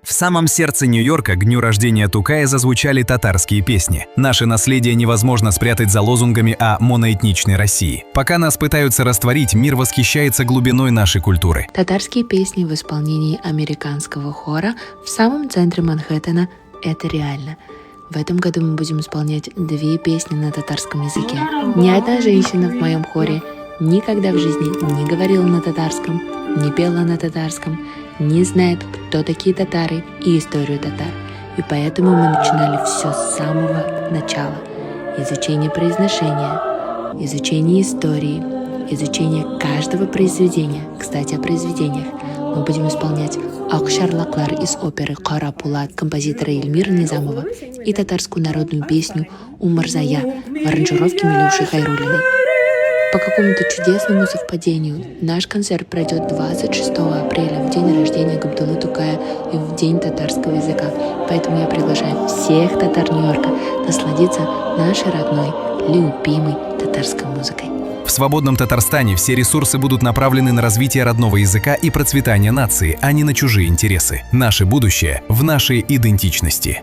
В самом сердце Нью-Йорка к дню рождения Тукая зазвучали татарские песни. Наше наследие невозможно спрятать за лозунгами о моноэтничной России. Пока нас пытаются растворить, мир восхищается глубиной нашей культуры. Татарские песни в исполнении американского хора в самом центре Манхэттена – это реально. В этом году мы будем исполнять 2 песни на татарском языке. Ни одна женщина в моем хоре никогда в жизни не говорила на татарском, не пела на татарском, не знает, кто такие татары и историю татар. И поэтому мы начинали все с самого начала. Изучение произношения, изучение истории, изучение каждого произведения. Кстати, о произведениях. Мы будем исполнять «Акшарлаклар» из оперы «Кара Пулат» композитора Эльмира Низамова и татарскую народную песню «Умарзая» в аранжировке Милюши Хайруллиной. По какому-то чудесному совпадению наш концерт пройдет 26 апреля, в день рождения Габдуллы Тукая и в день татарского языка. Поэтому я приглашаю всех татар Нью-Йорка насладиться нашей родной, любимой татарской музыкой. В свободном Татарстане все ресурсы будут направлены на развитие родного языка и процветание нации, а не на чужие интересы. Наше будущее в нашей идентичности.